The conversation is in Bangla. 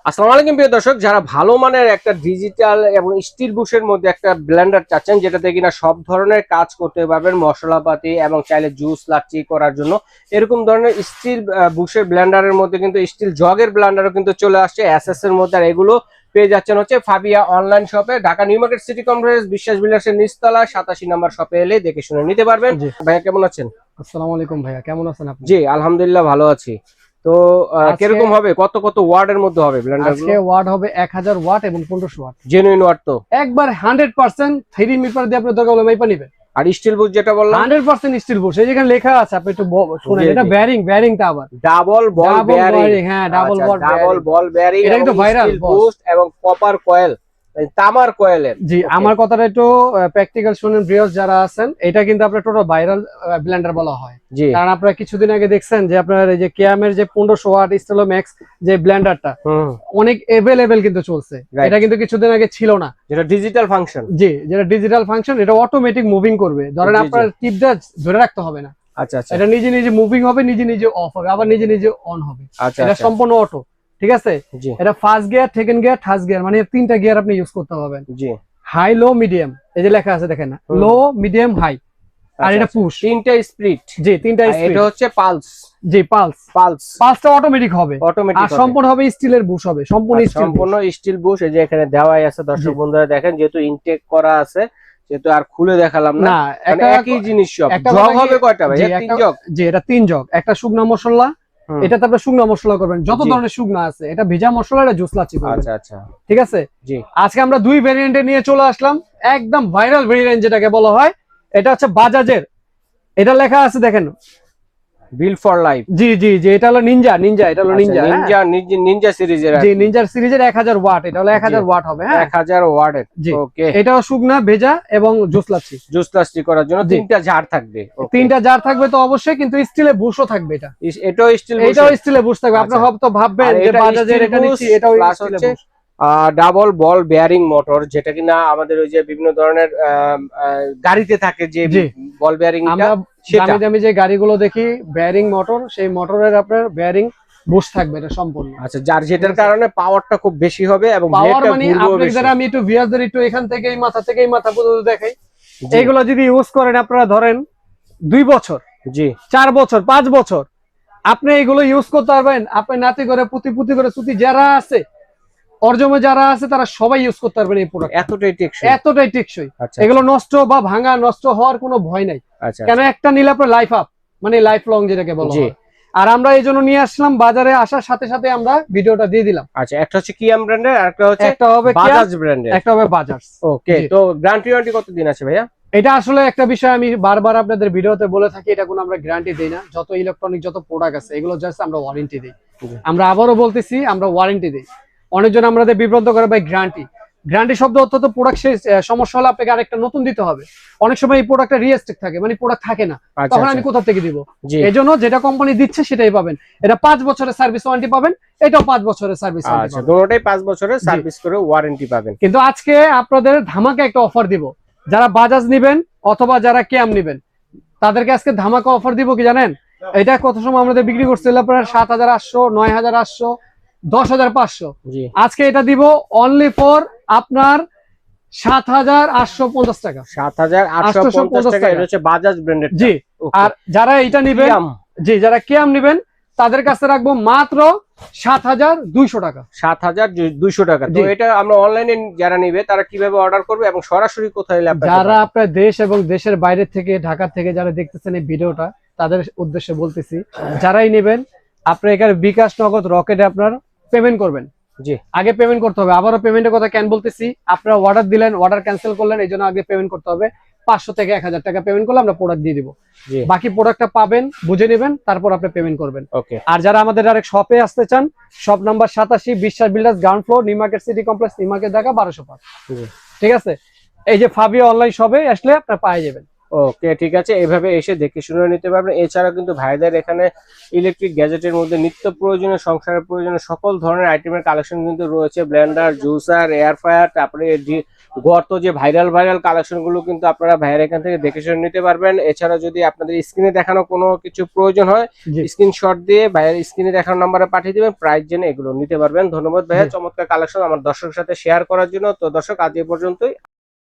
আসসালামু আলাইকুম প্রিয় দর্শক, যারা ভালো মানের একটা ডিজিটাল এবং স্টিল বুশের মধ্যে একটা ব্লেন্ডার চাচ্ছেন, যেটাতে কিনা সব ধরনের কাজ করতে পারবেন, মশলাপাতি এবং চাইলে জুস লাচ্ছি করার জন্য, এরকম ধরনের স্টিল বুশের ব্লেন্ডারের মধ্যে কিন্তু স্টিল জগের ব্লেন্ডারও কিন্তু চলে আসছে এসএস এর মধ্যে। আর এগুলো পেয়ে যাচ্ছেন হচ্ছে ফাবিয়া অনলাইন শপে, Dhaka new market city complex বিশ্বাস বিলাসের নিচতলা 87 নম্বর শপে এলে দেখে শুনে নিতে পারবেন। ভাইয়া কেমন আছেন? আসসালামু আলাইকুম ভাইয়া, কেমন আছেন আপনি? জি আলহামদুলিল্লাহ ভালো আছি। তো কিরকম হবে, কত কত ওয়াটের মধ্যে হবে ব্লেন্ডার? আজকে ওয়াট হবে 1000 ওয়াট এবং 1500 ওয়াট। জেনুইন ওয়াট তো একবার 100% 3 মিটার দিয়ে আপনি দরকার হলে মাইপা নেবেন। আর স্টিল বুশ যেটা বললাম 100% স্টিল বুশ, এই যেখানে লেখা আছে আপনি একটু শুনেন, এটা বেয়ারিং টা আবার ডাবল বল বেয়ারিং। হ্যাঁ, ডাবল বল বেয়ারিং, এটা কিন্তু ভাইরাল বুস্ট এবং কপার কয়েল, তামার কয়েলের। জি আমার কথাটা একটু প্র্যাকটিক্যাল শুনেন ভিউয়ার্স যারা আছেন, এটা কিন্তু আপনার টোটাল ভাইরাল ব্লেন্ডার বলা হয়। কারণ আপনারা কিছুদিন আগে দেখছেন যে আপনার এই যে কেয়ামের যে 1500 ওয়াট স্টেলো ম্যাক্স যে ব্লেন্ডারটা অনেক अवेलेबल কিন্তু চলছে, এটা কিন্তু কিছুদিন আগে ছিল না, যেটা ডিজিটাল ফাংশন। জি, যেটা ডিজিটাল ফাংশন, এটা অটোমেটিক মুভিং করবে। ধরেন আপনার টিপটা ধরে রাখতে হবে না, আচ্ছা আচ্ছা, এটা নিজে নিজে মুভিং হবে, নিজে নিজে অফ হবে, আবার নিজে নিজে অন হবে। এটা সম্পূর্ণ অটো, ঠিক আছে? এটা first gear, second gear, third gear, মানে তিনটা গিয়ার আপনি ইউজ করতে পারবেন। জি, হাই লো মিডিয়াম, এই যে লেখা আছে দেখেন, লো মিডিয়াম হাই, আর এটা পুশ, তিনটা স্পিড। জি তিনটা স্পিড। এটা হচ্ছে পালস। জি পালসটা অটোমেটিক হবে, আর সম্পূর্ণ হবে স্টিলের বুশ হবে, সম্পূর্ণ স্টিল বুশ। এই যে এখানে দেওয়াই আছে, দর্শক বন্ধুরা দেখেন, যেহেতু ইনটেক করা আছে যেহেতু আর খুলে দেখালাম না, একই জিনিস সব। জগ হবে কয়টা ভাই? তিন জগ। জি এটা 3 জগ, একটা শুকনা মশলা, এটা তারপরে শুকনা মশলা করবেন, যত ধরনের শুকনা আছে, এটা ভেজা মশলা, এটা জুস লাচ্ছি করবেন। আচ্ছা আচ্ছা, ঠিক আছে। জি আজকে আমরা দুই ভেরিয়েন্টে নিয়ে চলে আসলাম, একদম ভাইরাল ভেরিয়েন্ট যেটাকে বলা হয়, এটা হচ্ছে বাজাজের, এটা লেখা আছে দেখেন বিল ফর লাইফ। জি জি জি, এটা হলো নিনজা, এটা হলো নিনজা সিরিজের। জি নিনজা সিরিজের 1000 ওয়াট, এটা হলো 1000 ওয়াট হবে। হ্যাঁ 1000 ওয়াটের। ওকে, এটাও শুকনা ভেজা এবং জুস লাচ্ছি করার জন্য তিনটা জার থাকবে। তিনটা জার থাকবে তো অবশ্যই, কিন্তু স্টিলে বুশও থাকবে। এটাও স্টিলে বুশ থাকবে। আপনি হয়তো ভাববেন যে বাজাজের এটা নিচ্ছি, এটাও স্টিলে bush. Double ball bearing motor, যেটা কিনা আমাদের ওই যে বিভিন্ন ধরনের গাড়িতে থাকে, যে বল বেয়ারিং, আমরা দামি যে গাড়িগুলো দেখি বেয়ারিং মোটর, সেই মোটরের আপনার বেয়ারিং বুশ থাকবে এটা সম্পূর্ণ। আচ্ছা, যার যেটার কারণে পাওয়ারটা খুব বেশি হবে এবং পাওয়ার মানে আপনাদের আমি একটু ভিউয়ারদের একটু এখান থেকে এই মাথা থেকে এই মাথা পর্যন্ত দেখাই। এইগুলো যদি ইউজ করেন আপনারা, ধরেন 2 বছর, জি 4 বছর, 5 বছর আপনি এইগুলো ইউজ করতে পারবেন। আপনি নাতি করে পুতি করে সুতি যারা আছে, অর্জমে যারা আছে, তারা সবাই ইউজ করতে পারবেন এই প্রোডাক্ট। এতটাই টেকসই। এগুলো নষ্ট বা ভাঙা নষ্ট হওয়ার কোনো ভয় নাই। কেন, একটা নিলে আপনার লাইফ আপ, মানে লাইফ লং যেটাকে বলা হয়। আর আমরা এই জন্য নিয়ে আসলাম, বাজারে আসার সাথে সাথে আমরা ভিডিওটা দিয়ে দিলাম। আচ্ছা, একটা হচ্ছে কিয়াম ব্র্যান্ডের, আর একটা হবে বাজাজ ব্র্যান্ডের, একটা হবে বাজাজ। ওকে, তো গ্যারান্টি ওয়ারেন্টি কতদিন আছে ভাইয়া? এটা আসলে একটা বিষয় আমি বারবার আপনাদের ভিডিওতে বলে থাকি, এটা কোনো আমরা গ্যারান্টি দেই না। যত ইলেকট্রনিক যত প্রোডাক্ট আছে, এগুলো জাস্ট আমরা ওয়ারেন্টি দিই। আমরা আবারও বলতেছি, আমরা ওয়ারেন্টি দিই। অনেকজন আমাদের বিভ্রান্ত করে ভাই গ্যারান্টি শব্দ অর্থ তো প্রোডাক্ট শেষ, সমস্যা হলে আপনাকে আরেকটা নতুন দিতে হবে। অনেক সময় এই প্রোডাক্টটা রিস্টক থাকে, মানে প্রোডাক্ট থাকে না, তখন আমি কোথা থেকে দিব? এজন্য যেটা কোম্পানি দিচ্ছে সেটাই পাবেন। এটা 5 বছরের সার্ভিস ওয়ারেন্টি পাবেন, এটাও 5 বছরের সার্ভিস ওয়ারেন্টি পাবেন। দুটোটাই 5 বছরের সার্ভিস করে ওয়ারেন্টি পাবেন। কিন্তু আজকে আপনাদের ধামাকা একটা অফার দিব, যারা বাজাজ নেবেন অথবা যারা কেয়াম নেবেন, তাদেরকে আজকে ধামাকা অফার দিব। কি জানেন, এটা কত সময় আমাদের বিক্রি করছিল আপনার 7800, 9800, 10500। আজকে এটা দিব অনলি ফর আপনার 7850 টাকা। 7850 টাকা, এটা হচ্ছে বাজাজ ব্র্যান্ডের। জি, আর যারা এটা নেবেন, জি যারা কেয়াম নেবেন, তাদের কাছে রাখবো মাত্র 7200 টাকা। 7200 টাকা। তো এটা আমরা অনলাইনে যারা নেবে তারা কিভাবে অর্ডার করবে এবং সরাসরি কোথায়? যারা আপনার দেশ এবং দেশের বাইরে থেকে, ঢাকা থেকে যারা দেখতেছেন এই ভিডিওটা, তাদের উদ্দেশ্যে বলতেছি, যারাই নেবেন আপনার এখানে বিকাশ, নগদ, রকেটে আপনার পেমেন্ট করবেন। জি, আগে পেমেন্ট করতে হবে। আবারও পেমেন্টের কথা কেন বলতেছি, আপনারা অর্ডার দিলেন, অর্ডার ক্যান্সেল করলেন, এই জন্য আগে পেমেন্ট করতে হবে। 500 থেকে 1000 টাকা পেমেন্ট করলে আমরা প্রোডাক্ট দিয়ে দিব। বাকি প্রোডাক্টটা পাবেন, বুঝে নেবেন, তারপর আপনি পেমেন্ট করবেন। আর যারা আমাদের ডাইরেক্ট শপে আসতে চান, শপ নাম্বার 87 বিশ্বাস builders, ground floor, new market city complex, new market Dhaka 1205। ঠিক আছে, এই যে ফাবিয়া অনলাইন শপে আসলে আপনারা পেয়ে যাবেন। ওকে, ঠিক আছে, এভাবে এসে দেখে শুনে নিতে পারবেন। এছাড়া কিন্তু ভাইদের এখানে ইলেকট্রিক গ্যাজেটের মধ্যে নিত্য প্রয়োজনীয়, সংসারের প্রয়োজনীয় সকল ধরনের আইটেমের কালেকশন কিন্তু রয়েছে। ব্লেন্ডার, জুসার, এয়ার ফ্রায়ার, তারপরে গর্ত যে ভাইরাল কালেকশন গুলো কিন্তু আপনারা ভাইয়ের এখান থেকে দেখে শুনে নিতে পারবেন। এছাড়া যদি আপনাদের স্ক্রিনে দেখানো কোনো কিছু প্রয়োজন হয়, জি। স্ক্রিনশট দিয়ে ভাইয়ের স্ক্রিনে দেখানো নাম্বারে পাঠিয়ে দিবেন, প্রাইস জেনে এগুলো নিতে পারবেন। ধন্যবাদ ভাইয়া, জি। চমৎকার কালেকশন আমার দর্শকের সাথে শেয়ার করার জন্য। তো দর্শক, আজ এ পর্যন্তই।